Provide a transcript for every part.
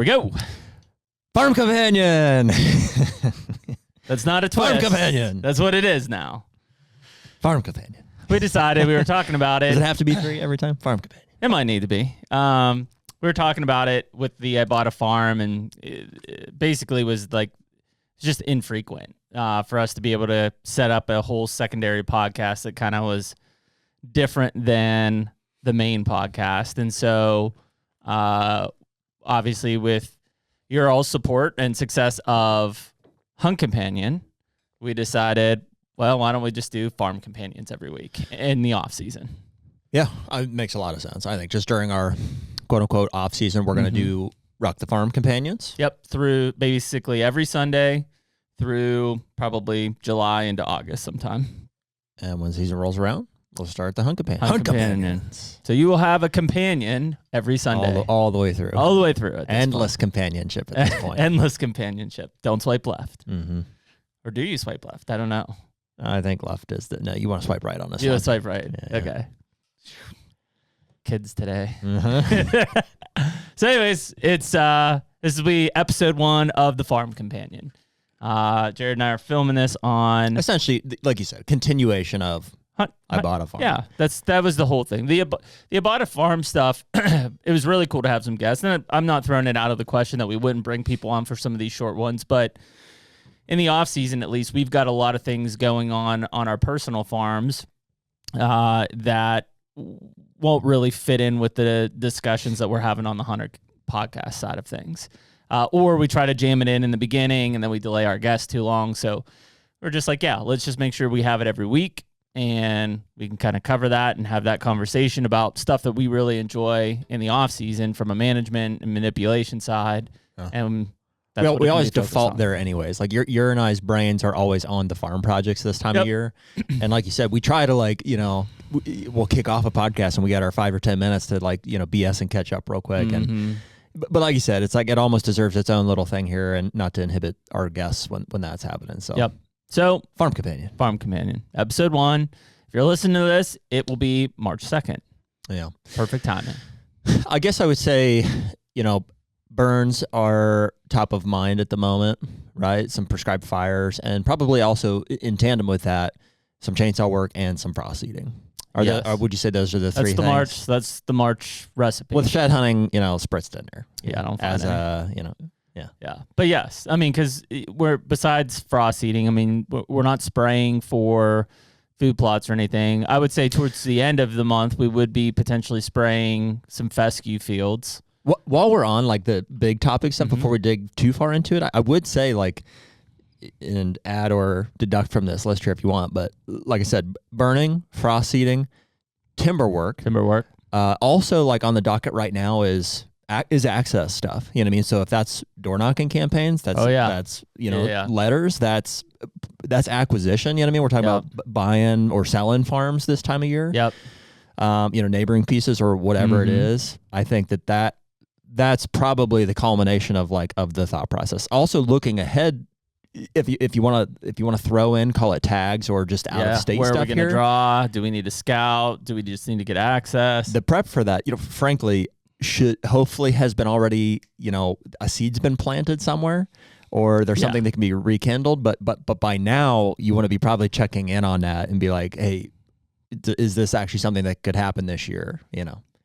go. Farm Companion. That's not a twist. Farm Companion. That's what it is now. Farm Companion. We decided we were talking about it. Does it have to be 3 every time? Farm Companion. It might need to be. We were talking about it with the I bought a farm, and it basically was like just infrequent for us to be able to set up a whole secondary podcast that kind of was different than the main podcast. And so obviously with your all support and success of Hunt Companion, we decided, well, why don't we just do Farm Companions every week in the off season? Yeah, it makes a lot of sense. I think just during our quote unquote off season, we're going to do Rock the Farm Companions. Yep, through basically every Sunday through probably July into August sometime. And when season rolls around, we'll start the Hunt Companion. Hunt Companions. So you will have a companion every Sunday. All the way through. All the way through. At this Endless point. companionship at this point. Endless companionship. Don't swipe left. Mm-hmm. Or do you swipe left? I don't know. I think left is no, you want to swipe right on this You one. want to swipe right. Yeah. Okay. Kids today. Mm-hmm. So anyways, it's this will be episode 1 of the Farm Companion. Jared and I are filming this on Essentially, like you said, continuation of I bought a farm. Yeah, that was the whole thing. The I bought a farm stuff. It was really cool to have some guests, and I'm not throwing it out of the question that we wouldn't bring people on for some of these short ones, but in the off season, at least, we've got a lot of things going on our personal farms that won't really fit in with the discussions that we're having on the HUNTR Podcast side of things. Or we try to jam it in the beginning, and then we delay our guests too long. So we're just like, yeah, let's just make sure we have it every week, and we can kind of cover that and have that conversation about stuff that we really enjoy in the off season from a management and manipulation side. And that's we always default there anyways. Like your and I's brains are always on the farm projects this time of year. And like you said, we try to we'll kick off a podcast and we got our 5 or 10 minutes to BS and catch up real quick. And but like you said, it's like it almost deserves its own little thing here, and not to inhibit our guests when that's happening. So So Farm Companion. Farm Companion. Episode 1. If you're listening to this, it will be March 2nd. Yeah. Perfect timing. I guess I would say, burns are top of mind at the moment, right? Some prescribed fires, and probably also in tandem with that, some chainsaw work and some frost eating. Would you say those are the three things? That's the March recipe. With shed hunting, spritzed in there. Yeah, I don't find Yeah. Yeah. But yes, I mean, because we're, besides frost eating, I mean, we're not spraying for food plots or anything. I would say towards the end of the month, we would be potentially spraying some fescue fields. While we're on the big topic stuff, before we dig too far into it, I would say and add or deduct from this list here if you want, but like I said, burning, frost eating, timber work. Also on the docket right now is access stuff. You know what I mean? So if that's door knocking campaigns, that's letters, that's acquisition. You know what I mean? We're talking about buying or selling farms this time of year. Yep. Neighboring pieces or whatever it is. I think that's probably the culmination of the thought process. Also looking ahead, if you want to throw in, call it tags or just out of state where stuff. Where are we going to draw? Do we need to scout? Do we just need to get access? The prep for that, frankly, hopefully has been already, a seed's been planted somewhere, or there's something that can be rekindled. But by now you want to be probably checking in on that and be like, hey, is this actually something that could happen this year?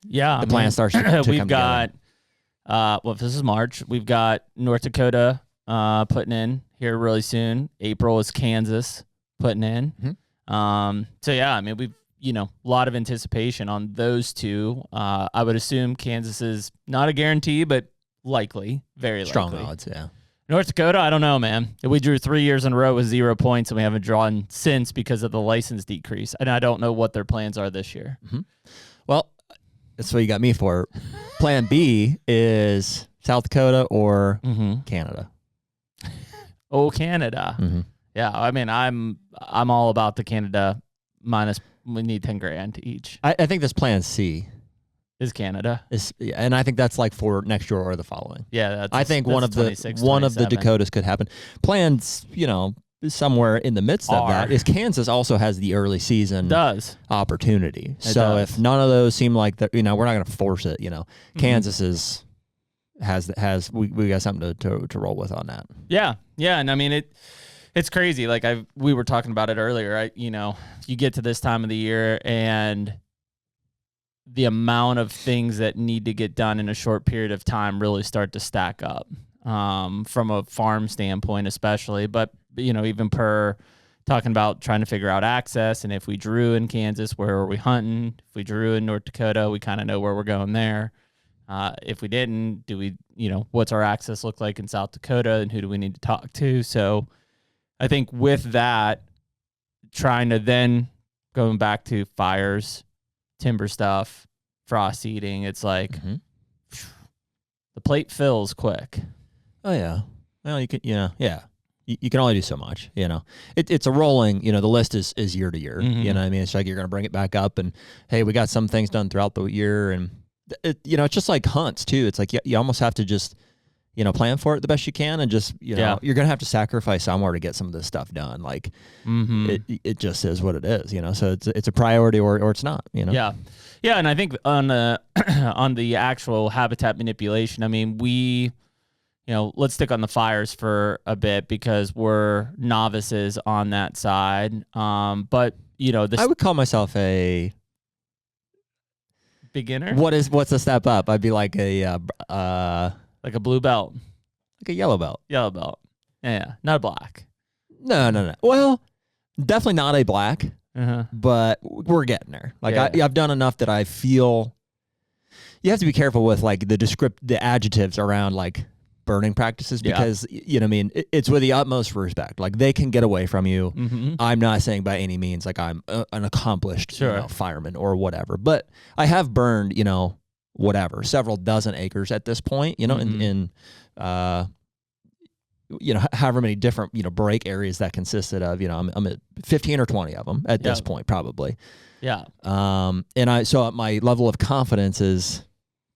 Yeah. The plan starts to we've come got, together. If this is March, we've got North Dakota putting in here really soon. April is Kansas putting in. So yeah, I mean, we've, a lot of anticipation on those two. I would assume Kansas is not a guarantee, but likely, very strong likely. odds. Yeah. North Dakota, I don't know, man. We drew 3 years in a row with 0 points, and we haven't drawn since because of the license decrease. And I don't know what their plans are this year. Well, that's what you got me for. Plan B is South Dakota or Canada. Oh, Canada. Yeah, I mean, I'm all about the Canada minus. We need 10 grand each. I think this plan C is Canada. And I think that's for next year or the following. Yeah, I think one of the Dakotas could happen. Plans, somewhere in the midst of that is Kansas also has the early season opportunity. If none of those seem like that, we're not going to force it. Kansas is we got something to roll with on that. Yeah. And I mean, it's crazy. Like we were talking about it earlier. You get to this time of the year and the amount of things that need to get done in a short period of time really start to stack up, from a farm standpoint, especially, but even per talking about trying to figure out access. And if we drew in Kansas, where are we hunting? If we drew in North Dakota, we kind of know where we're going there. If we didn't, what's our access look like in South Dakota, and who do we need to talk to? So I think with that, trying to then going back to fires, timber stuff, frost eating, it's like the plate fills quick. Oh yeah. Well, you can, you can only do so much, It's a rolling, the list is year to year, you know what I mean? It's like you're going to bring it back up and, hey, we got some things done throughout the year. And, it's just like hunts too. It's like you almost have to just, plan for it the best you can. And just, you're going to have to sacrifice somewhere to get some of this stuff done. Like it just is what it is, So it's a priority or it's not, Yeah. Yeah. And I think on the actual habitat manipulation, I mean, let's stick on the fires for a bit because we're novices on that side. But I would call myself a beginner. What's a step up? I'd be like a blue belt, like a yellow belt. Yellow belt. Yeah, not a black. No. Well, definitely not a black. But we're getting there. Like I've done enough that I feel. You have to be careful with like the adjectives around like burning practices because it's with the utmost respect. Like they can get away from you. I'm not saying by any means like I'm an accomplished fireman or whatever, but I have burned several dozen acres at this point. In however many different break areas that consisted of. I'm at 15 or 20 of them at this point probably. Yeah. So my level of confidence is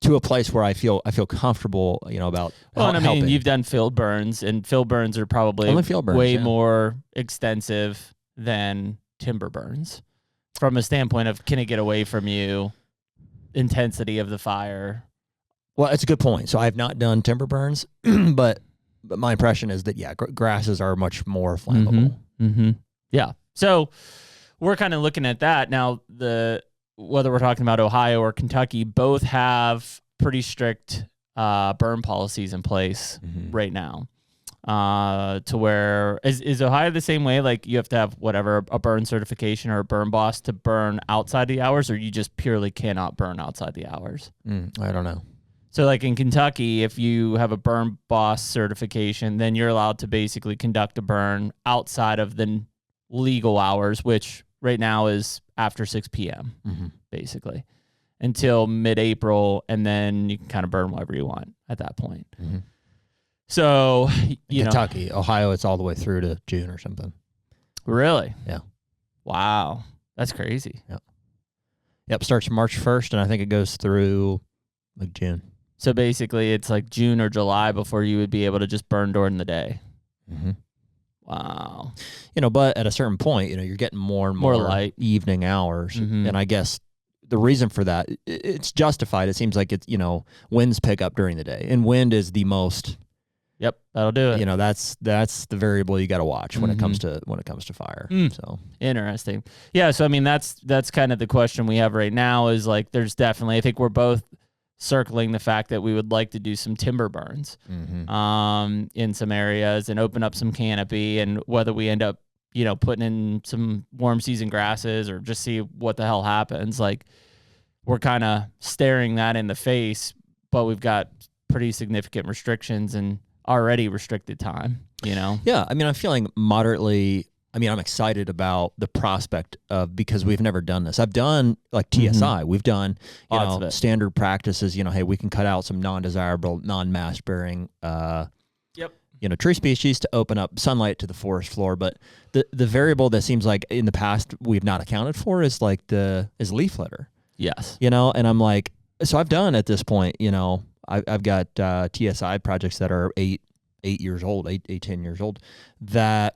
to a place where I feel comfortable, about helping. You've done field burns, and field burns are probably way more extensive than timber burns from a standpoint of can it get away from you, intensity of the fire. Well, it's a good point. So I have not done timber burns, but my impression is that, grasses are much more flammable. Yeah. So we're kind of looking at that now. Whether we're talking about Ohio or Kentucky, both have pretty strict burn policies in place right now. To where is Ohio the same way? Like you have to have a burn certification or a burn boss to burn outside the hours, or you just purely cannot burn outside the hours? I don't know. So like in Kentucky, if you have a burn boss certification, then you're allowed to basically conduct a burn outside of the legal hours, which right now is after 6 p.m. Basically until mid-April, and then you can kind of burn whatever you want at that point. So Kentucky, Ohio, it's all the way through to June or something. Really? Yeah. Wow, that's crazy. Yep. Starts March 1st, and I think it goes through like June. So basically, it's like June or July before you would be able to just burn during the day. Wow. But at a certain point, you're getting more and more light evening hours. And I guess the reason for that, it's justified. It seems like it's, winds pick up during the day, and wind is the most. Yep, that'll do it. That's the variable you got to watch when it comes to fire. So interesting. Yeah. So I mean, that's kind of the question we have right now is like, there's definitely, I think we're both circling the fact that we would like to do some timber burns in some areas and open up some canopy, and whether we end up putting in some warm season grasses or just see what the hell happens. Like we're kind of staring that in the face, but we've got pretty significant restrictions and already restricted time, Yeah. I mean, I'm feeling moderately. I'm excited about the prospect of, because we've never done this. I've done like TSI. We've done, standard practices, hey, we can cut out some non-desirable, non-mass bearing, tree species to open up sunlight to the forest floor. But the variable that seems like in the past we've not accounted for is like is leaf litter. Yes. And I'm like, so I've done at this point, I've got TSI projects that are 8 years old, 10 years old that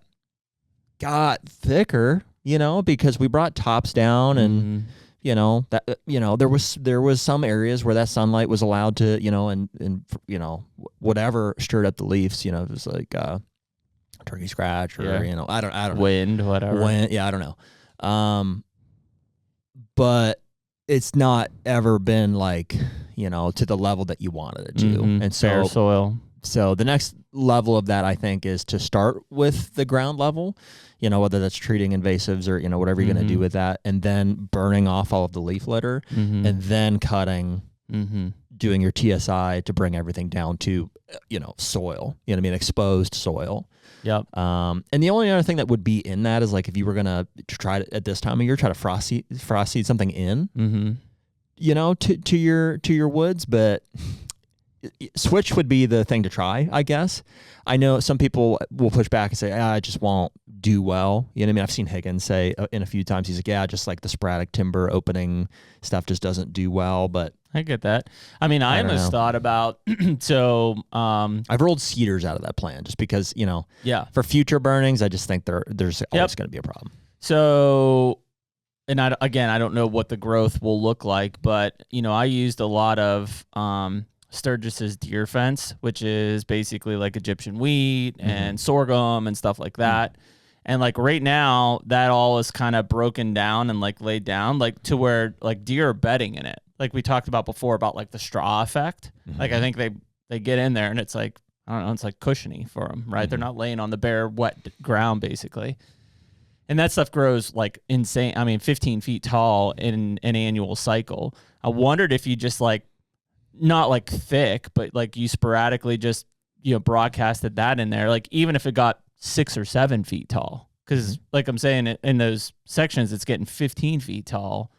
got thicker, because we brought tops down and there was some areas where that sunlight was allowed to, and whatever stirred up the leaves, it was like turkey scratch or I don't know. Wind, whatever. I don't know. But it's not ever been like, to the level that you wanted it to. Mm-hmm. And Bare soil. So the next level of that, I think, is to start with the ground level, whether that's treating invasives or, whatever you're going to do with that, and then burning off all of the leaf litter, and then cutting, doing your TSI to bring everything down to, soil, exposed soil. Yep. And the only other thing that would be in that is like if you were going to try to, at this time of year, try to frost seed something in, to your woods, but switch would be the thing to try, I guess. I know some people will push back and say, I just won't do well. You know what I mean? I've seen Higgins say in a few times, he's like, just like the sporadic timber opening stuff just doesn't do well. But I get that. I mean, I almost thought about, I've rolled cedars out of that plan just because, for future burnings, I just think there's always going to be a problem. So, and I don't know what the growth will look like, but, I used a lot of, Sturgis's deer fence, which is basically like Egyptian wheat and sorghum and stuff like that. And like right now, that all is kind of broken down and like laid down, like to where like deer are bedding in it. Like we talked about before about like the straw effect. Like I think they get in there and it's like, I don't know, it's like cushiony for them, right? They're not laying on the bare, wet ground basically. And that stuff grows like insane. I mean, 15 feet tall in an annual cycle. I wondered if you just like, not like thick, but like you sporadically just, broadcasted that in there. Like even if it got 6 or 7 feet tall, because like I'm saying in those sections, it's getting 15 feet tall.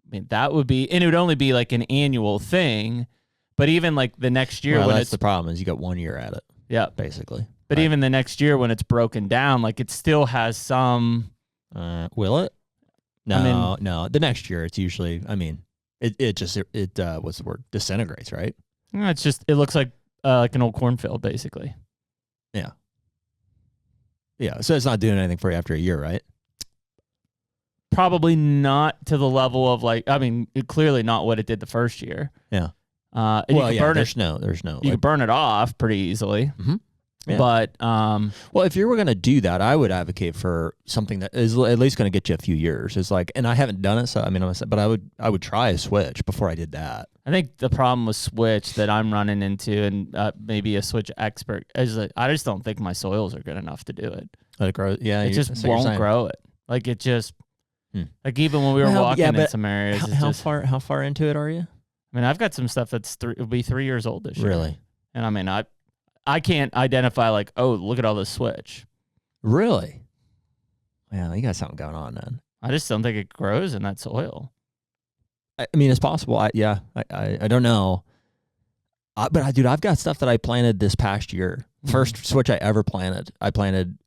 I mean, that would be, and it would only be like an annual thing, but even like the next year, that's the problem is you got 1 year at it. Yeah. Basically. But even the next year when it's broken down, like it still has some. Will it? No, no. The next year it's usually, It what's the word? Disintegrates, right? It's just, it looks like an old cornfield, basically. Yeah. Yeah. So it's not doing anything for you after a year, right? Probably not to the level of clearly not what it did the first year. Yeah. There's no. You can burn it off pretty easily. Mm-hmm. Yeah. But if you were going to do that, I would advocate for something that is at least going to get you a few years. It's like, and I haven't done it, so but I would try a switch before I did that. I think the problem with switch that I'm running into, and maybe a switch expert, is that I just don't think my soils are good enough to do it. Let it grow. Yeah, it just won't grow it. Like it just, like even when we were walking in some areas. How far into it are you? I mean, I've got some stuff that's it'll be 3 years old this year. Really? And I mean, I can't identify like, oh, look at all this switch. Really? Yeah, you got something going on then. I just don't think it grows in that soil. I mean, it's possible. I don't know. But dude, I've got stuff that I planted this past year. First switch I ever planted. I planted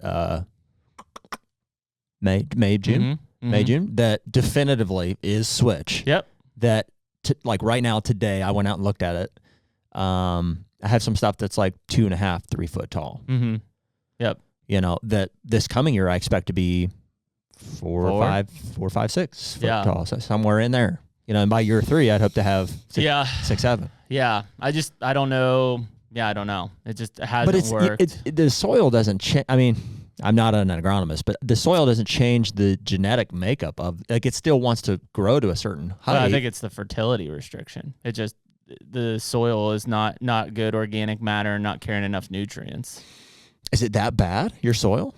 May, June. May, June. That definitively is switch. Yep. That like right now today, I went out and looked at it. I have some stuff that's like 2.5, 3 foot tall. Mm-hmm. Yep. That this coming year I expect to be 4, 5, 6 foot tall. So somewhere in there. And by year 3, I'd hope to have 6, 7. Yeah. I don't know. Yeah, I don't know. It just hasn't worked. The soil doesn't change. I mean, I'm not an agronomist, but the soil doesn't change the genetic makeup of, like, it still wants to grow to a certain height. Well, I think it's the fertility restriction. It just, the soil is not good organic matter, not carrying enough nutrients. Is it that bad, your soil?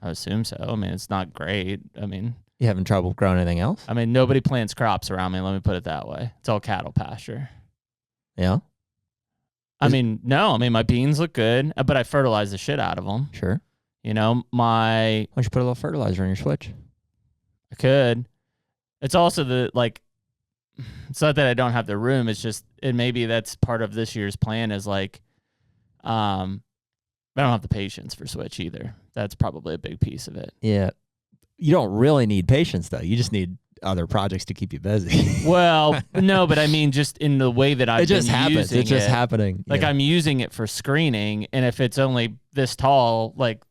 I assume so. I mean, it's not great. I mean, you having trouble growing anything else? I mean, nobody plants crops around me. Let me put it that way. It's all cattle pasture. Yeah. I mean, no. I mean, my beans look good, but I fertilize the shit out of them. Sure. Why don't you put a little fertilizer in your switch? I could. It's also it's not that I don't have the room. It's just, and maybe that's part of this year's plan is like, I don't have the patience for switch either. That's probably a big piece of it. Yeah. You don't really need patience though. You just need other projects to keep you busy. Well, no, but I mean, just in the way that I've been using it. It's just happening. Like I'm using it for screening, and if it's only this tall, like,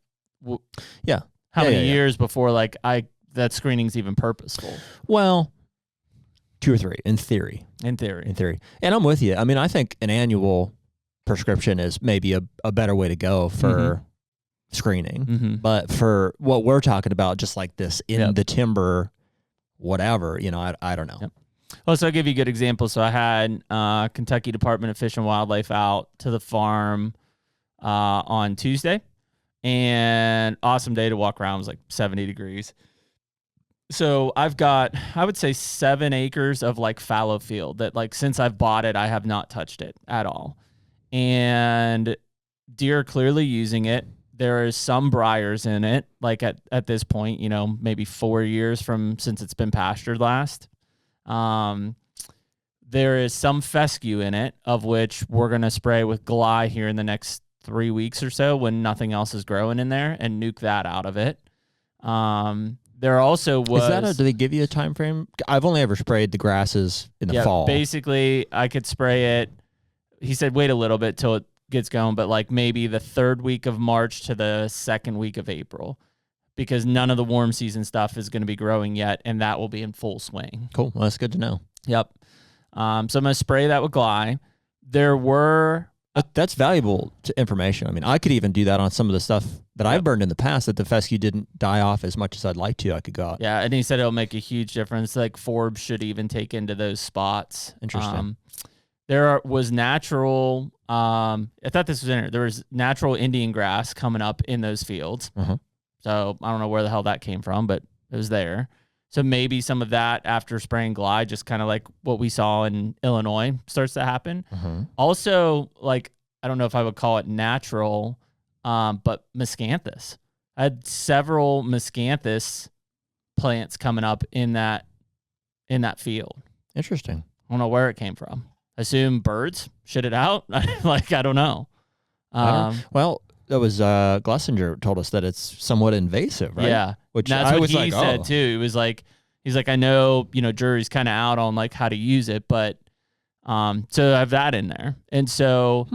how many years before that screening's even purposeful? Well, 2 or 3 in theory. In theory. And I'm with you. I mean, I think an annual prescription is maybe a better way to go for screening. But for what we're talking about, just like this in the timber, whatever, I don't know. Well, so I'll give you a good example. So I had Kentucky Department of Fish and Wildlife out to the farm on Tuesday, and awesome day to walk around. It was like 70 degrees. So I've got, I would say 7 acres of like fallow field that like since I've bought it, I have not touched it at all. And deer are clearly using it. There is some briars in it, like at this point, maybe 4 years from since it's been pastured last. There is some fescue in it, of which we're going to spray with Gly here in the next 3 weeks or so when nothing else is growing in there, and nuke that out of it. There also was... do they give you a time frame? I've only ever sprayed the grasses in the fall. Basically, I could spray it. He said wait a little bit till it gets going, but like maybe the 3rd week of March to the 2nd week of April, because none of the warm season stuff is going to be growing yet, and that will be in full swing. Cool. Well, that's good to know. Yep. So I'm going to spray that with Gly. There were... That's valuable information. I mean, I could even do that on some of the stuff that I've burned in the past that the fescue didn't die off as much as I'd like to. I could go out. Yeah, and he said it'll make a huge difference. Like Forbes should even take into those spots. Interesting. There was natural... I thought this was in it. There was natural Indian grass coming up in those fields. So I don't know where the hell that came from, but it was there. So maybe some of that after spraying Gly, just kind of like what we saw in Illinois, starts to happen. Also, like, I don't know if I would call it natural, but miscanthus. I had several miscanthus plants coming up in that field. Interesting. I don't know where it came from. I assume birds shit it out. Like, I don't know. Well, that was Glessinger told us that it's somewhat invasive, right? Yeah, which that's what he said oh. too. It was like, he's like, I know, jury's kind of out on like how to use it, but so I have that in there. And so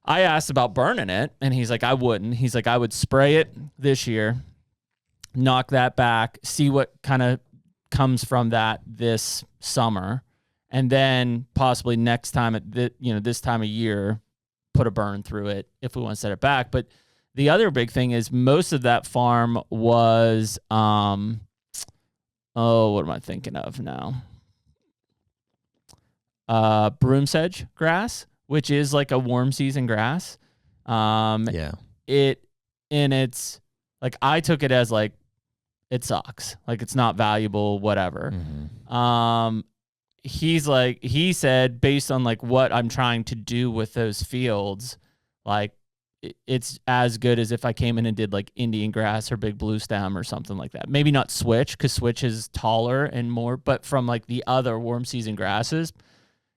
I asked about burning it, and he's like, I wouldn't. He's like, I would spray it this year, knock that back, see what kind of comes from that this summer, and then possibly next time at this time of year, put a burn through it if we want to set it back. But the other big thing is most of that farm was, what am I thinking of now? Broom sedge grass, which is like a warm season grass. It's like, I took it as like, it sucks. Like, it's not valuable, whatever. He said, based on like what I'm trying to do with those fields, like it's as good as if I came in and did like Indian grass or big blue stem or something like that. Maybe not switch, because switch is taller and more, but from like the other warm season grasses,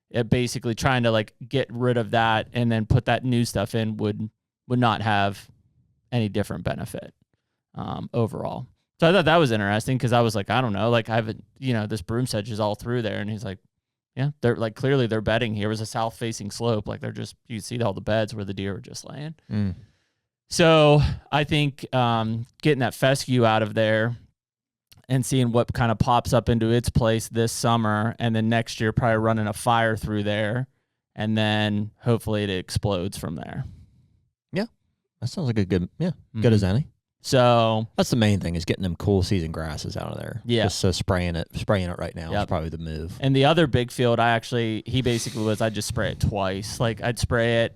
it basically trying to like get rid of that and then put that new stuff in would not have any different benefit overall. So I thought that was interesting, because I was like, I don't know, like I haven't, this broom sedge is all through there. And he's like, yeah, they're like, clearly they're bedding here. It was a south facing slope. Like you can see all the beds where the deer were just laying. So I think getting that fescue out of there and seeing what kind of pops up into its place this summer, and then next year probably running a fire through there, and then hopefully it explodes from there. Yeah, that sounds like a good, good as any. So that's the main thing, is getting them cool season grasses out of there. Yeah. Just so spraying it right now is probably the move. And the other big field, I'd just spray it twice. Like I'd spray it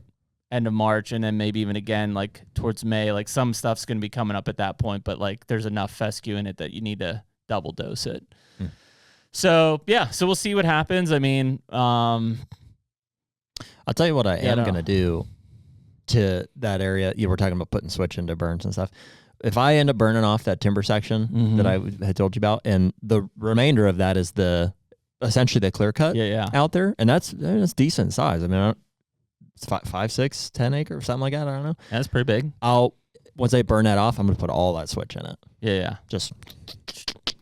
end of March, and then maybe even again like towards May. Like some stuff's going to be coming up at that point, but like there's enough fescue in it that you need to double dose it. So so we'll see what happens. I mean, I'll tell you what I am going to do to that area. You were talking about putting switch into burns and stuff. If I end up burning off that timber section that I had told you about, and the remainder of that is essentially the clear cut out there, and that's decent size. I mean, it's 5, 6, 10 acres, something like that. I don't know. That's pretty big. Once I burn that off, I'm going to put all that switch in it. Yeah. Just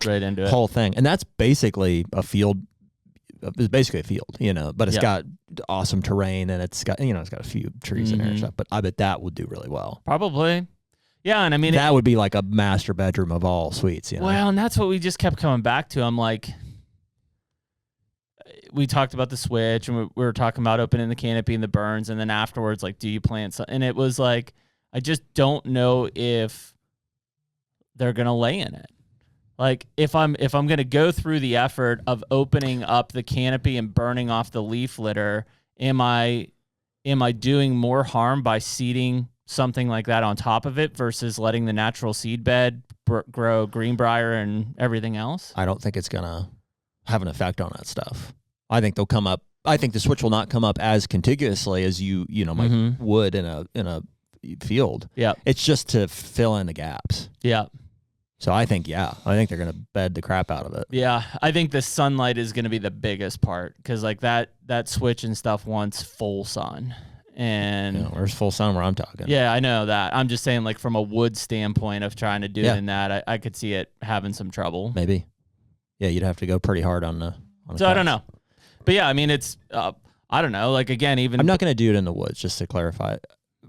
right into it. Whole thing. And that's basically a field. It's basically a field, but it's got awesome terrain, and it's got a few trees in there and stuff. But I bet that would do really well. Probably. Yeah, and I mean, that would be like a master bedroom of all suites. Well, and that's what we just kept coming back to. I'm like, we talked about the switch, and we were talking about opening the canopy and the burns, and then afterwards, like, do you plant some? And it was like, I just don't know if they're gonna lay in it. Like, if I'm gonna go through the effort of opening up the canopy and burning off the leaf litter, am I doing more harm by seeding something like that on top of it versus letting the natural seed bed grow greenbrier and everything else? I don't think it's gonna have an effect on that stuff. I think they'll come up. I think the switch will not come up as contiguously as you might would in a field. Yeah, it's just to fill in the gaps. Yeah. So I think they're gonna bed the crap out of it. Yeah, I think the sunlight is gonna be the biggest part because like that switch and stuff wants full sun. And where's full sun where I'm talking? Yeah, I know that. I'm just saying, like, from a wood standpoint of trying to do it in that, I could see it having some trouble. Maybe. Yeah, you'd have to go pretty hard on the So I don't know. But yeah, I mean, it's, I don't know. Like, again, even. I'm not going to do it in the woods, just to clarify.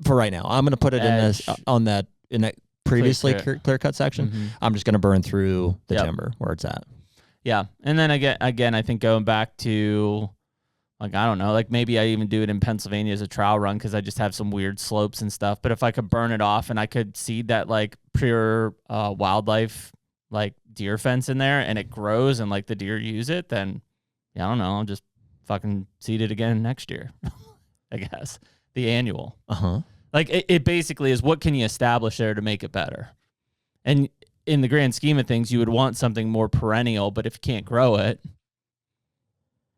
For right now, I'm going to put it in that previously clear cut section. I'm just going to burn through the timber where it's at. Yeah. And then again, I think going back to, like, I don't know, like maybe I even do it in Pennsylvania as a trial run because I just have some weird slopes and stuff. But if I could burn it off and I could seed that like pure wildlife, like deer fence in there and it grows and like the deer use it, then I don't know, I'll just fucking seed it again next year, I guess. The annual. Like it basically is what can you establish there to make it better? And in the grand scheme of things, you would want something more perennial, but if you can't grow it,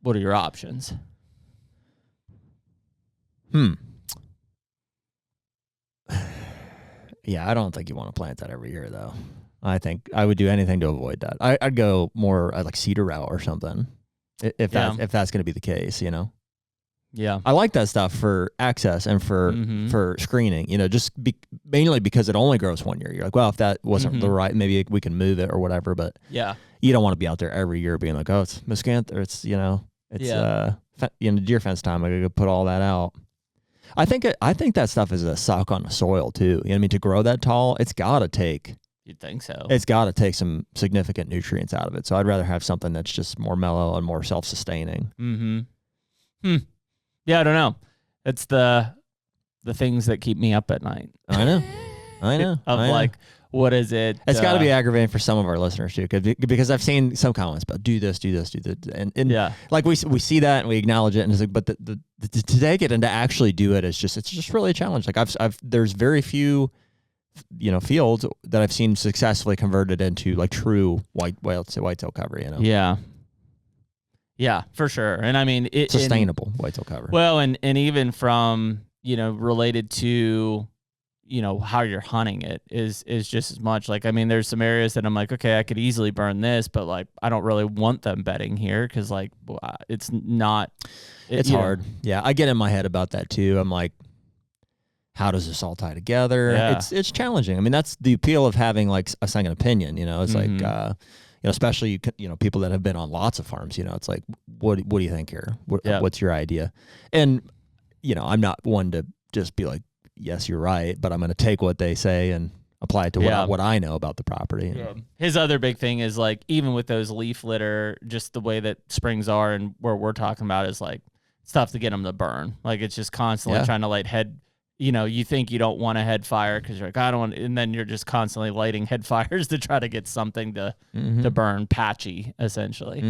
what are your options? Yeah, I don't think you want to plant that every year, though. I think I would do anything to avoid that. I'd go more like cedar route or something, if that's going to be the case, Yeah, I like that stuff for access and for screening. Just mainly because it only grows 1 year. You're like, well, if that wasn't the right, maybe we can move it or whatever. But yeah, you don't want to be out there every year being like, oh, it's miscanth, or it's deer fence time. I gotta go put all that out. I think that stuff is a suck on the soil too. You know what I mean? To grow that tall, it's got to take. You'd think so. It's got to take some significant nutrients out of it. So I'd rather have something that's just more mellow and more self-sustaining. Yeah, I don't know. It's the things that keep me up at night. I know. Like, what is it? It's got to be aggravating for some of our listeners too, because I've seen some comments about do this, and like we see that and we acknowledge it, and it's like, but to take it and to actually do it is it's just really a challenge. Like there's very few, fields that I've seen successfully converted into like true whitetail cover. Yeah, for sure. And I mean, sustainable whitetail cover. Well, and even from related to how you're hunting it is just as much. Like, I mean, there's some areas that I'm like, okay, I could easily burn this, but like, I don't really want them bedding here because like, it's not. It's hard. Yeah, I get in my head about that too. I'm like, how does this all tie together? Yeah. It's challenging. I mean, that's the appeal of having like a second opinion. It's like, especially people that have been on lots of farms. It's like, what do you think here? What's your idea? And I'm not one to just be like, yes, you're right, but I'm going to take what they say and apply it to what I know about the property. His other big thing is like, even with those leaf litter, just the way that springs are and where we're talking about is like, it's tough to get them to burn. Like, it's just constantly trying to light head. You think you don't want a head fire because you're like, I don't want, and then you're just constantly lighting head fires to try to get something to burn, patchy, essentially.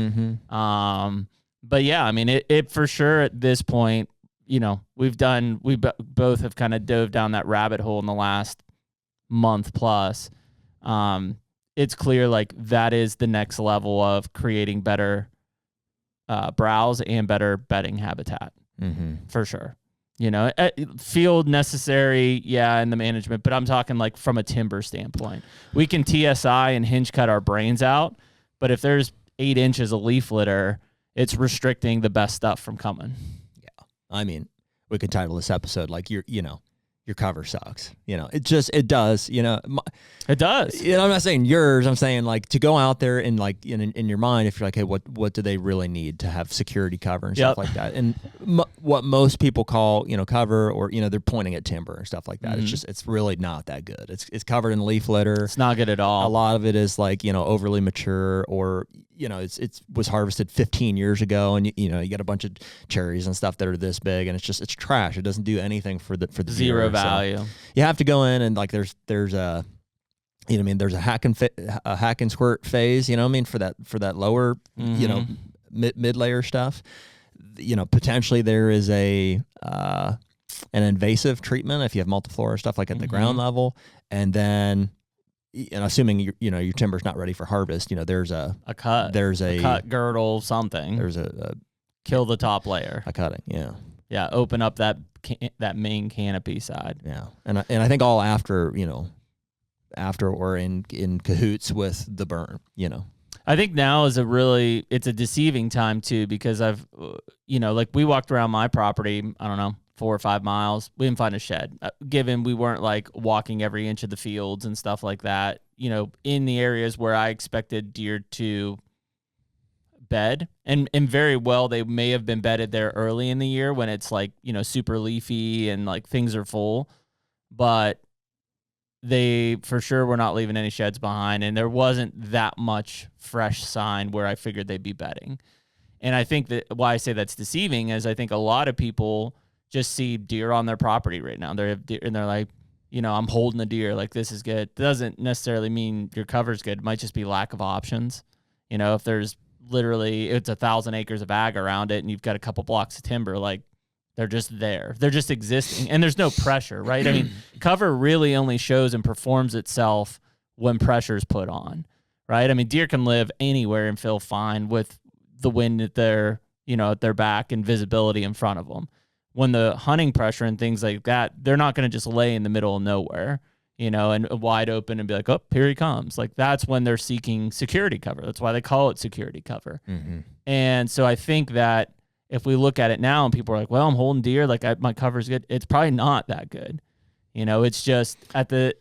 But yeah, I mean, it for sure at this point, we both have kind of dove down that rabbit hole in the last month plus. It's clear like that is the next level of creating better browse and better bedding habitat for sure. Field necessary, in the management, but I'm talking like from a timber standpoint. We can TSI and hinge cut our brains out, but if there's 8 inches of leaf litter, it's restricting the best stuff from coming. Yeah. I mean, we could title this episode like your cover sucks. It does. It does. I'm not saying yours. I'm saying like to go out there and like in your mind, if you're like, hey, what do they really need to have security cover and stuff like that? And what most people call cover, or they're pointing at timber and stuff like that. It's really not that good. It's covered in leaf litter. It's not good at all. A lot of it is like overly mature, or it was harvested 15 years ago, and you get a bunch of cherries and stuff that are this big, and it's trash. It doesn't do anything for the zero deer, value. So you have to go in and like there's a there's a hack and squirt phase, for that lower mid layer stuff. Potentially there is an invasive treatment if you have multiflora stuff like at the ground level, and then. And assuming your timber's not ready for harvest, there's a cut, girdle, something. There's a kill the top layer. A cutting, yeah. Open up that main canopy side. Yeah, and I think all after or in cahoots with the burn. I think now is it's a deceiving time too, because I've like we walked around my property. I don't know. 4 or 5 miles, we didn't find a shed, given we weren't like walking every inch of the fields and stuff like that, in the areas where I expected deer to bed, and very well, they may have been bedded there early in the year when it's like, super leafy and like things are full, but they for sure were not leaving any sheds behind, and there wasn't that much fresh sign where I figured they'd be bedding. And I think that why I say that's deceiving is I think a lot of people just see deer on their property right now. They have deer, and they're like, I'm holding the deer. Like, this is good. Doesn't necessarily mean your cover's good. It might just be lack of options. If there's literally, it's 1,000 acres of ag around it and you've got a couple blocks of timber, like they're just there. They're just existing, and there's no pressure, right? I mean, cover really only shows and performs itself when pressure is put on, right? I mean, deer can live anywhere and feel fine with the wind at their, at their back and visibility in front of them. When the hunting pressure and things like that, they're not going to just lay in the middle of nowhere, and wide open and be like, oh, here he comes. Like, that's when they're seeking security cover. That's why they call it security cover. Mm-hmm. And so I think that if we look at it now and people are like, well, I'm holding deer, like my cover's good, it's probably not that good. It's just at the,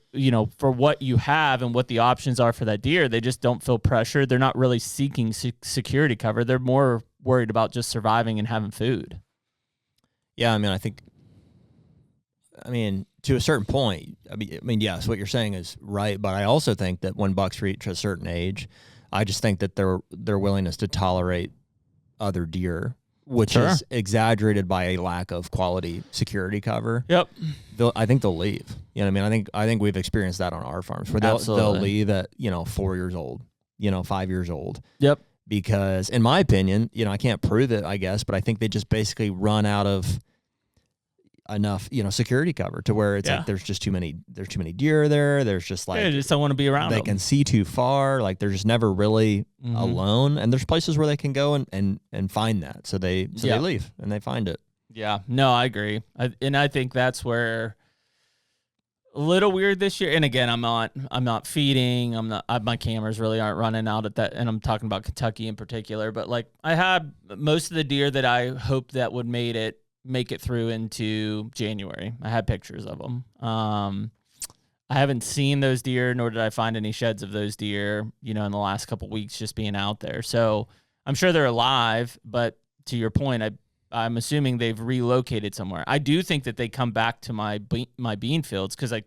for what you have and what the options are for that deer, they just don't feel pressured. They're not really seeking security cover. They're more worried about just surviving and having food. Yeah, I think to a certain point, yes, what you're saying is right, but I also think that when bucks reach a certain age, I just think that their willingness to tolerate other deer, which is exaggerated by a lack of quality security cover. Yep. I think they'll leave. I think we've experienced that on our farms where they'll leave at 4 years old, 5 years old. Yep. Because in my opinion, I can't prove it, I guess, but I think they just basically run out of enough, security cover to where it's like there's too many deer there. There's just like, they just don't want to be around they them. can see too far. Like, they're just never really alone. And there's places where they can go and find that. So they leave and they find it. Yeah, no, I agree. And I think that's where a little weird this year. And again, I'm not feeding. My cameras really aren't running out at that. And I'm talking about Kentucky in particular, but like I had most of the deer that I hoped that would make it through into January. I had pictures of them. I haven't seen those deer, nor did I find any sheds of those deer, in the last couple of weeks just being out there. So I'm sure they're alive, but to your point, I'm assuming they've relocated somewhere. I do think that they come back to my bean fields because I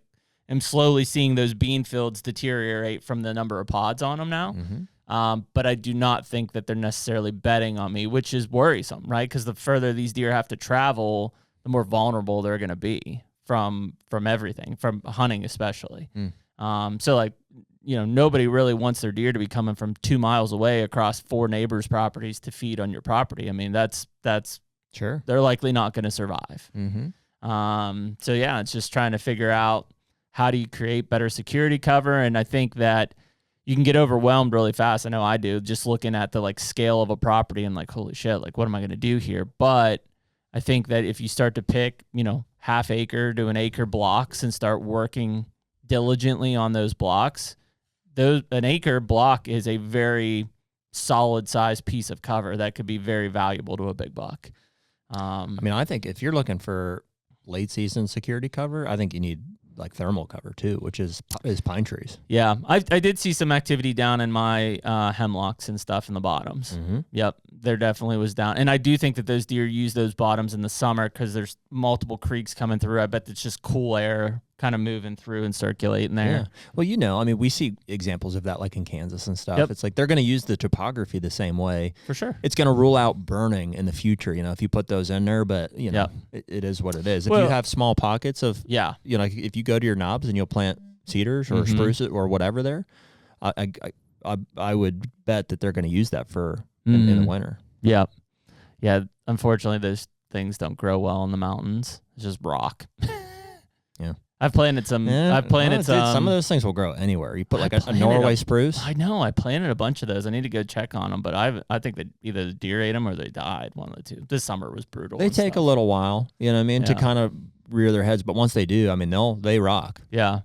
am slowly seeing those bean fields deteriorate from the number of pods on them now. Mm-hmm. But I do not think that they're necessarily betting on me, which is worrisome, right? Because the further these deer have to travel, the more vulnerable they're going to be from everything, from hunting especially. So like, nobody really wants their deer to be coming from 2 miles away across 4 neighbors' properties to feed on your property. I mean, that's sure, they're likely not going to survive. Mm-hmm. So yeah, it's just trying to figure out how do you create better security cover. And I think that you can get overwhelmed really fast. I know I do, just looking at the like scale of a property and like, holy shit, like what am I going to do here? But I think that if you start to pick, half acre to an acre blocks and start working diligently on those blocks, an acre block is a very solid size piece of cover that could be very valuable to a big buck. I think if you're looking for late season security cover, I think you need like thermal cover too, which is pine trees. Yeah, I did see some activity down in my hemlocks and stuff in the bottoms. Mm-hmm. Yep, there definitely was down. And I do think that those deer use those bottoms in the summer because there's multiple creeks coming through. I bet it's just cool air kind of moving through and circulating there. Yeah. Well, I mean, we see examples of that like in Kansas and stuff. Yep. It's like they're going to use the topography the same way. For sure. It's going to rule out burning in the future, if you put those in there, but it is what it is. If you have small pockets of, if you go to your knobs and you'll plant cedars or spruces or whatever there, I would bet that they're going to use that for in the winter. Yeah. Yeah. Unfortunately, those things don't grow well in the mountains. It's just rock. Yeah. I've planted some. Some of those things will grow anywhere. You put like a Norway spruce. I know. I planted a bunch of those. I need to go check on them, but I think that either the deer ate them or they died. One of the two. This summer was brutal. They take a little while, to kind of rear their heads, but once they do, I mean, they rock. Yeah.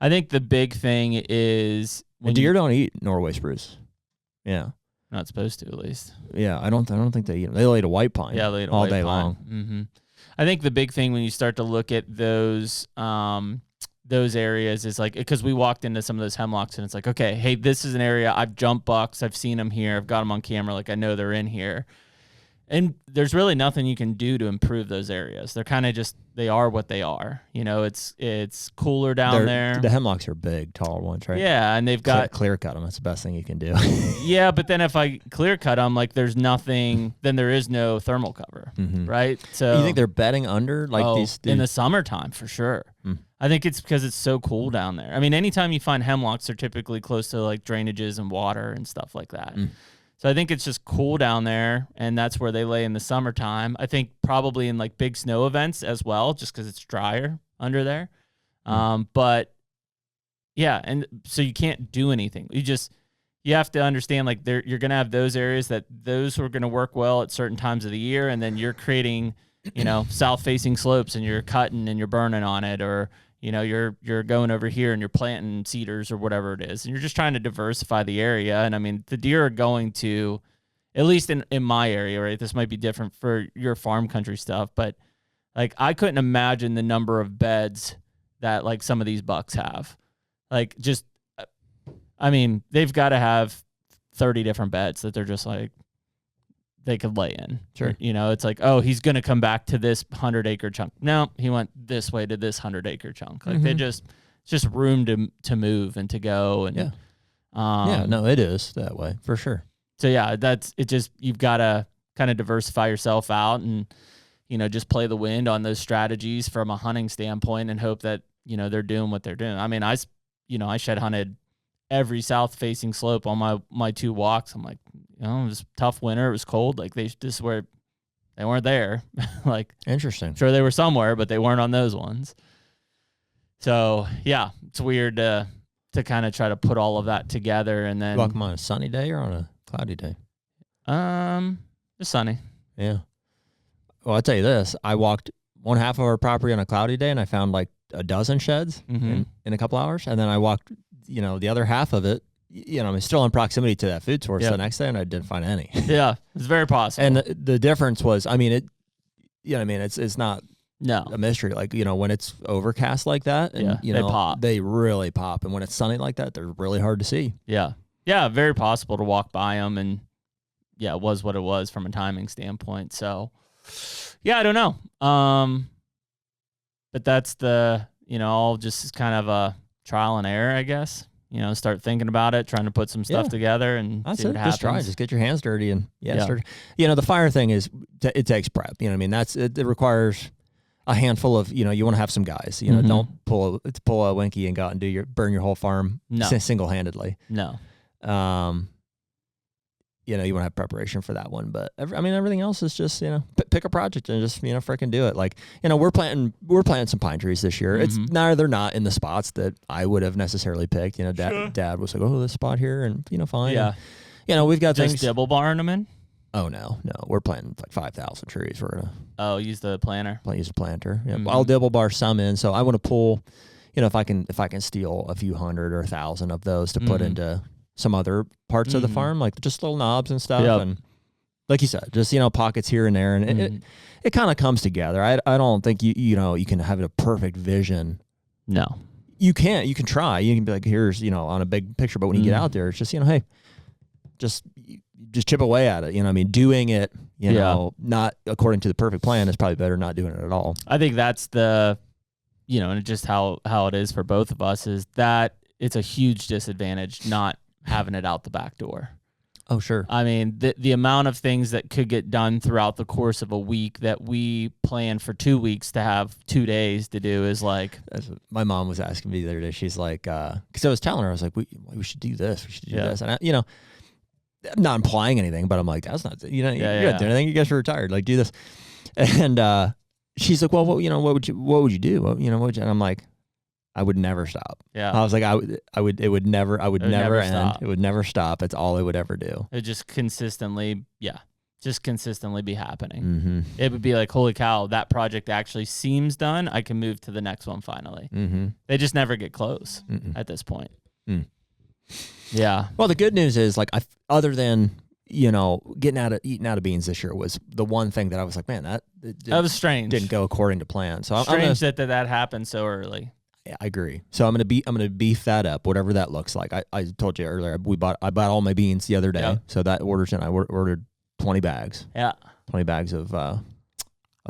I think the big thing is deer don't eat Norway spruce. Yeah. Not supposed to, at least. Yeah, I don't think they eat them. They'll eat a white pine. Yeah, they eat all day long. Mm-hmm. I think the big thing when you start to look at those areas is like, because we walked into some of those hemlocks and it's like, okay, hey, this is an area I've jumped bucks, I've seen them here, I've got them on camera, like I know they're in here. And there's really nothing you can do to improve those areas. They're kind of just, they are what they are. It's cooler down there. The hemlocks are big, tall ones, right? Yeah, and they've got... Clear cut them. That's the best thing you can do. Yeah, but then if I clear cut them, like there's nothing, then there is no thermal cover, right? So you think they're bedding under these? In the summertime, for sure. I think it's because it's so cool down there. I mean, anytime you find hemlocks, they're typically close to like drainages and water and stuff like that. So I think it's just cool down there, and that's where they lay in the summertime. I think probably in like big snow events as well, just because it's drier under there. But yeah, and so you can't do anything. You have to understand like you're going to have those areas that those are going to work well at certain times of the year, and then you're creating, south-facing slopes, and you're cutting and you're burning on it, or you're going over here and you're planting cedars or whatever it is. And you're just trying to diversify the area. And I mean, the deer are going to, at least in my area, right? This might be different for your farm country stuff, but like I couldn't imagine the number of beds that like some of these bucks have. Like they've got to have 30 different beds that they're just like, they could lay in. Sure. It's like, oh, he's going to come back to this 100-acre chunk. No, he went this way to this 100-acre chunk. Like it's just room to move and to go. And no, it is that way for sure. So yeah, you've got to kind of diversify yourself out and, just play the wind on those strategies from a hunting standpoint and hope that, they're doing what they're doing. I mean, I shed hunted every south-facing slope on my two walks. I'm like, it was a tough winter. It was cold. Like they weren't there. Like interesting. Sure, they were somewhere, but they weren't on those ones. So yeah, it's weird to kind of try to put all of that together and then walk them on a sunny day or on a cloudy day. It's sunny. Yeah. Well, I'll tell you this. I walked one half of our property on a cloudy day and I found like a dozen sheds in a couple hours, and then I walked the other half of it, I'm still in proximity to that food source the next day, and I didn't find any. Yeah, it's very possible. And the difference was, it's not a mystery. Like, when it's overcast like that, and, they pop. They really pop. And when it's sunny like that, they're really hard to see. Yeah. Yeah, very possible to walk by them, and it was what it was from a timing standpoint. So, yeah, I don't know. But that's all just kind of a trial and error, I guess. Start thinking about it, trying to put some stuff together, and that's see what happens. Just try. Just get your hands dirty and start. The fire thing is it takes prep. It requires a handful of you want to have some guys. Don't pull a Winky and go out and burn your whole farm single handedly. No. You want to have preparation for that one, but everything else is just pick a project and just freaking do it. Like we're planting some pine trees this year. It's they're not in the spots that I would have necessarily picked. Dad was like, oh, this spot here, and fine. Yeah. And, we've got just things. Dibble barring them in. Oh no, we're planting like 5,000 trees. We're gonna use the planter. Use a planter. Yeah, I'll dibble bar some in, so I want to pull. If I can steal a few hundred or 1,000 of those to put into some other parts of the farm, like just little knobs and stuff. Yep. And like you said, just, pockets here and there. And it kind of comes together. I don't think you can have a perfect vision. No, you can't. You can try. You can be like, here's, on a big picture. But when you get out there, it's just, hey, just chip away at it. Doing it, not according to the perfect plan is probably better than not doing it at all. I think that's the and just how it is for both of us is that it's a huge disadvantage not having it out the back door. Oh, sure. I mean, the amount of things that could get done throughout the course of a week that we plan for 2 weeks to have 2 days to do is like. My mom was asking me the other day. She's like, because I was telling her, I was like, we should do this. We should do this. And I'm not implying anything, but I'm like, that's not, you don't do anything. You guys are retired. Like, do this. And she's like, well, what would you do? What would you? And I'm like, I would never stop. Yeah. I was like, I would never end. Stop. It would never stop. That's all it would ever do. It would just consistently be happening. Mm-hmm. It would be like, holy cow, that project actually seems done. I can move to the next one finally. Mm-hmm. They just never get close at this point. Mm. Yeah. Well, the good news is, like, other than eating out of beans this year was the one thing that I was like, man, that was strange. Didn't go according to plan. So strange that happened so early. Yeah, I agree. So I'm gonna beef that up, whatever that looks like. I told you earlier, I bought all my beans the other day. Yep. So that order's in. I ordered 20 bags. Yeah. 20 bags of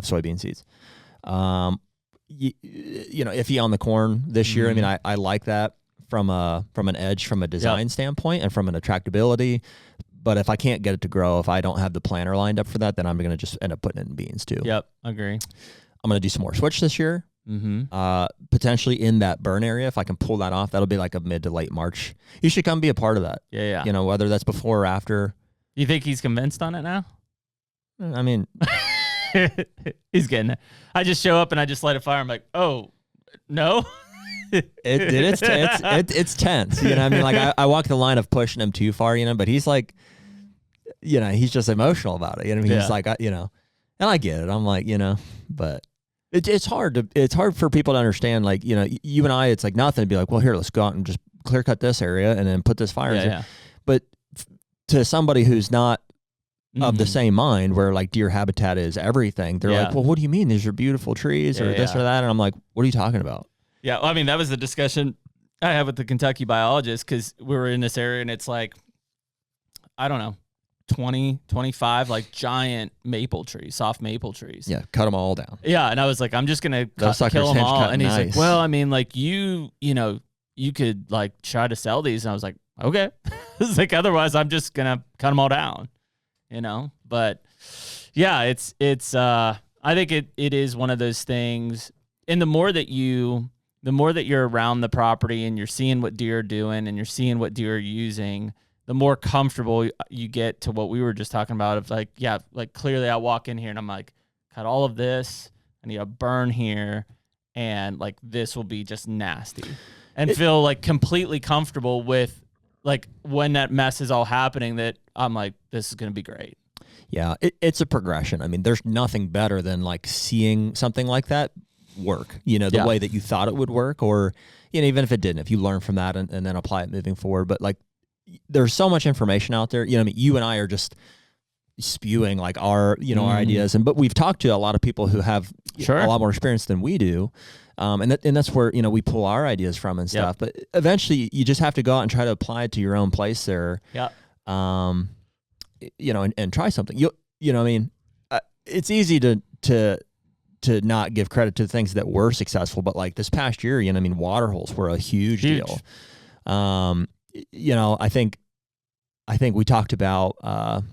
soybean seeds. Iffy on the corn this year. I mean, I like that from an edge, from a design standpoint, and from an attractability. But if I can't get it to grow, if I don't have the planter lined up for that, then I'm gonna just end up putting it in beans too. Yep, agree. I'm gonna do some more switch this year. Potentially in that burn area. If I can pull that off, that'll be like a mid to late March. You should come be a part of that. Yeah. Whether that's before or after. You think he's convinced on it now? I mean, he's getting it. I just show up and I just light a fire. I'm like, oh no. It's tense. I mean, like I walk the line of pushing him too far, but he's like, he's just emotional about it. He's like, and I get it. I'm like, but. It's hard for people to understand, like, you and I, it's like nothing to be like, well, here, let's go out and just clear cut this area and then put this fire in. Yeah. But to somebody who's not of the same mind, where like deer habitat is everything, they're like, well, what do you mean? These are beautiful trees or this or that. And I'm like, what are you talking about? Yeah. Well, I mean, that was the discussion I had with the Kentucky biologist, because we were in this area and it's like, I don't know, 20, 25 like giant maple trees, soft maple trees. Yeah, cut them all down. Yeah, and I was like, I'm just gonna kill them all. And he's like, well, I mean, like you could like try to sell these. And I was like, okay. It's like, otherwise, I'm just gonna cut them all down. But yeah, it's I think it is one of those things. And the more that you're around the property and you're seeing what deer are doing and you're seeing what deer are using, the more comfortable you get to what we were just talking about of like, yeah, like clearly I walk in here and I'm like, cut all of this. I need a burn here. And like, this will be just nasty, and feel like completely comfortable with like when that mess is all happening, that I'm like, this is going to be great. Yeah. It's a progression. I mean, there's nothing better than like seeing something like that work, the way that you thought it would work, or, even if it didn't, if you learn from that and then apply it moving forward. But like, there's so much information out there. I mean, you and I are just spewing like our ideas, but we've talked to a lot of people who have a lot more experience than we do. And that's where, we pull our ideas from and stuff. But eventually you just have to go out and try to apply it to your own place there. Yeah. And try something. I mean, it's easy to not give credit to the things that were successful, but like this past year, I mean, water holes were a huge deal. I think we talked about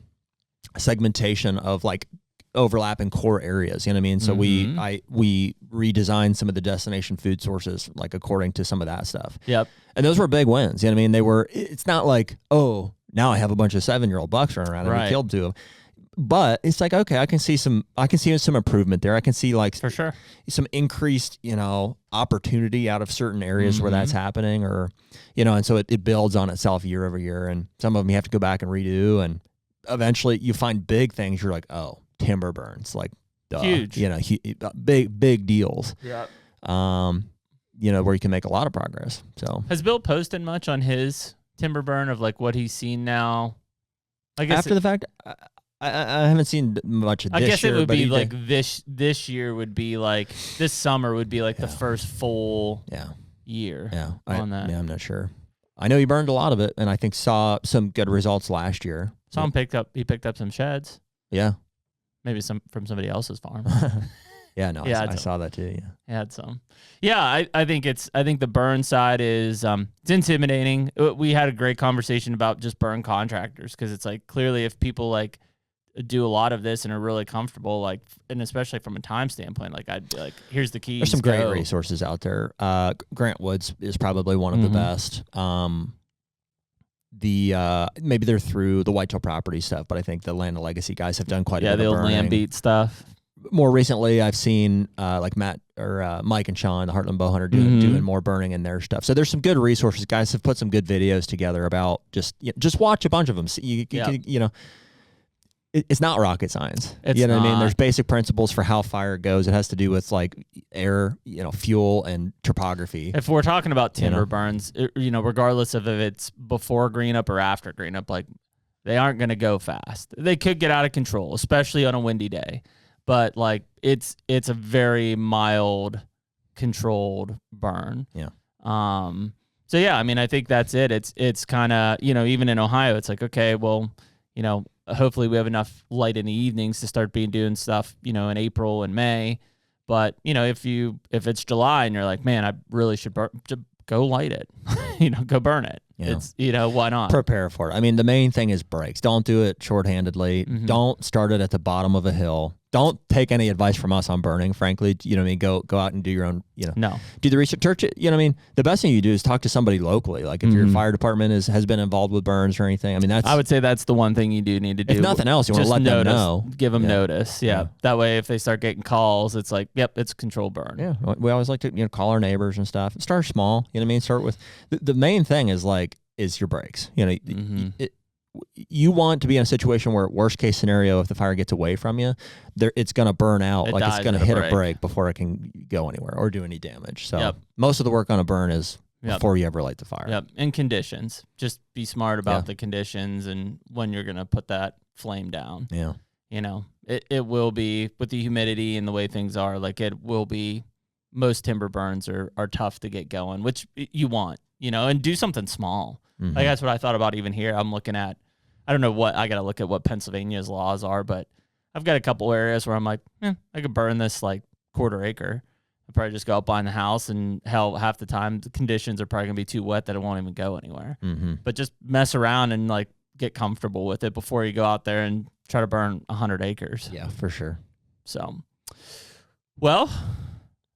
segmentation of like overlapping core areas. You know what I mean? So we redesigned some of the destination food sources, like according to some of that stuff. Yep. And those were big wins. You know what I mean? It's not like, oh, now I have a bunch of 7-year-old bucks running around and we killed 2 of them. But it's like, okay, I can see some improvement there. I can see like for sure some increased, opportunity out of certain areas where that's happening, or, and so it builds on itself year over year. And some of them you have to go back and redo, and eventually you find big things. You're like, oh, timber burns, like huge, big deals. Yeah. Where you can make a lot of progress. So has Bill posted much on his timber burn of like what he's seen now? I guess after the fact, I haven't seen much of this year. I guess it would be like this year would be like, this summer would be like the first full year on that. Yeah, I'm not sure. I know he burned a lot of it, and I think saw some good results last year. He picked up some sheds. Yeah. Maybe some from somebody else's farm. Yeah, no, I saw that too. Yeah. I had some. Yeah, I think the burn side is it's intimidating. We had a great conversation about just burn contractors because it's like clearly if people like do a lot of this and are really comfortable, like, and especially from a time standpoint, like I'd be like, here's the keys. There's some great resources out there. Grant Woods is probably one of the best. Maybe they're through the Whitetail Property stuff, but I think the Land of Legacy guys have done quite a bit of burning. Yeah, the old land beat stuff. More recently, I've seen like Matt or Mike and Sean, the Heartland Bowhunter, doing more burning in their stuff. So there's some good resources. Guys have put some good videos together about just watch a bunch of them. So you know, it's not rocket science. It's you know not. what I mean? There's basic principles for how fire goes. It has to do with like air, fuel, and topography. If we're talking about timber burns, regardless of if it's before green up or after green up, like they aren't going to go fast. They could get out of control, especially on a windy day. But like it's a very mild, controlled burn. Yeah. So yeah, I mean, I think that's it. It's kind of even in Ohio, it's like okay, well, hopefully we have enough light in the evenings to start doing stuff, in April and May. But if it's July and you're like, man, I really should go light it, go burn it. Yeah. It's why not? Prepare for it. I mean, the main thing is breaks. Don't do it shorthandedly. Don't start it at the bottom of a hill. Don't take any advice from us on burning, frankly. You know what I mean? Go out and do your own, No. Do the research. You know what I mean? The best thing you do is talk to somebody locally. Like if your fire department has been involved with burns or anything. I mean, I would say that's the one thing you do need to do. If nothing else, you want to let them know. Give them notice. Yeah. That way, if they start getting calls, it's like, yep, it's a controlled burn. Yeah. We always like to, call our neighbors and stuff. Start small. You know what I mean? Start with, the main thing is your breaks. You want to be in a situation where worst case scenario, if the fire gets away from you, it's going to burn out. It's going to hit a break before it can go anywhere or do any damage. So most of the work on a burn is before you ever light the fire. Yep. And conditions. Just be smart about the conditions and when you're going to put that flame down. Yeah. It will be with the humidity and the way things are, like it will be, most timber burns are tough to get going, which you want, and do something small. Like that's what I thought about even here. I'm looking at, I don't know what, I got to look at what Pennsylvania's laws are, but I've got a couple areas where I'm like, I could burn this like quarter acre. I'll probably just go out behind the house and half the time the conditions are probably going to be too wet that it won't even go anywhere. But just mess around and like get comfortable with it before you go out there and try to burn 100 acres. Yeah, for sure. So, well,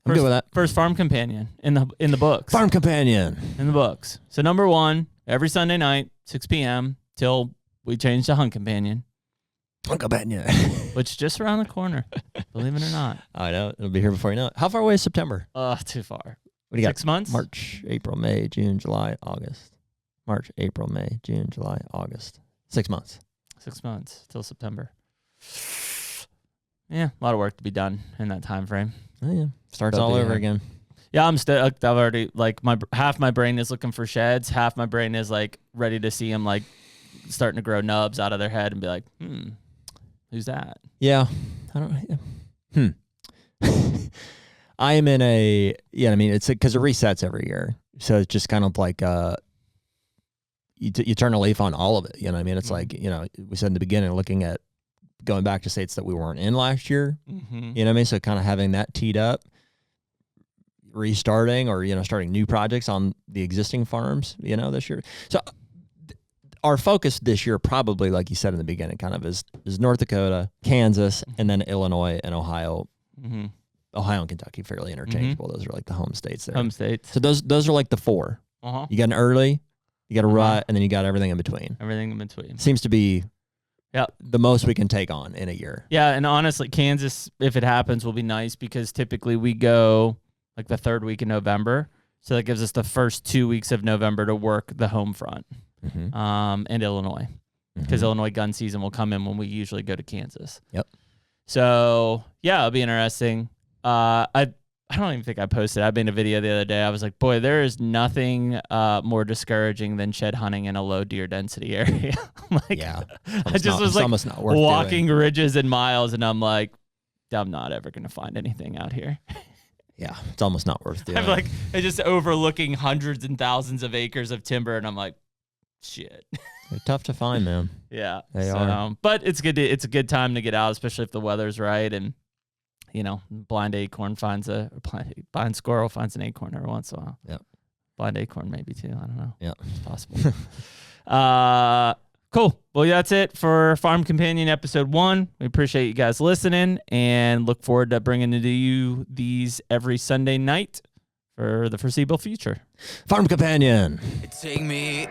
I'm good with that. First farm companion in the books. Farm companion in the books. So number 1, every Sunday night, 6 p.m. till we change to Hunt Companion. Hunt Companion. Which is just around the corner, believe it or not. I know. It'll be here before you know it. How far away is September? Too far. What do you got? 6 months? March, April, May, June, July, August. March, April, May, June, July, August. 6 months. 6 months till September. Yeah, a lot of work to be done in that time frame. Oh, yeah. Starts all over again. Yeah, I've already, like, half my brain is looking for sheds. Half my brain is, like, ready to see them, like, starting to grow nubs out of their head and be like, who's that? Yeah. I don't I am in it's because it resets every year. So it's just kind of like, you turn a leaf on all of it. You know what I mean? It's like, we said in the beginning, looking at going back to states that we weren't in last year. You know what I mean? So kind of having that teed up, restarting or, starting new projects on the existing farms, this year. So our focus this year, probably, like you said in the beginning, kind of is North Dakota, Kansas, and then Illinois and Ohio. Ohio and Kentucky, fairly interchangeable. Those are like the home states there. Home states. So those are like the 4. You got an early, you got a rut, and then you got everything in between. Everything in between. Seems to be the most we can take on in a year. Yeah, and honestly, Kansas, if it happens, will be nice because typically we go like the 3rd week in November. So that gives us the first 2 weeks of November to work the home front. And Illinois, because Illinois gun season will come in when we usually go to Kansas. Yep. So yeah, it'll be interesting. I don't even think I posted. I made a video the other day. I was like, boy, there is nothing more discouraging than shed hunting in a low deer density area. I just was like walking ridges and miles, and I'm like, I'm not ever going to find anything out here. Yeah, it's almost not worth doing. I'm just overlooking hundreds and thousands of acres of timber, and I'm like, shit. They're tough to find, man. Yeah, they are. But it's good. It's a good time to get out, especially if the weather's right. And blind acorn finds blind squirrel finds an acorn every once in a while. Yep. Blind acorn maybe too. I don't know. Yeah, it's possible. Cool. Well, that's it for Farm Companion episode 1. We appreciate you guys listening and look forward to bringing to you these every Sunday night for the foreseeable future. Farm Companion. Take me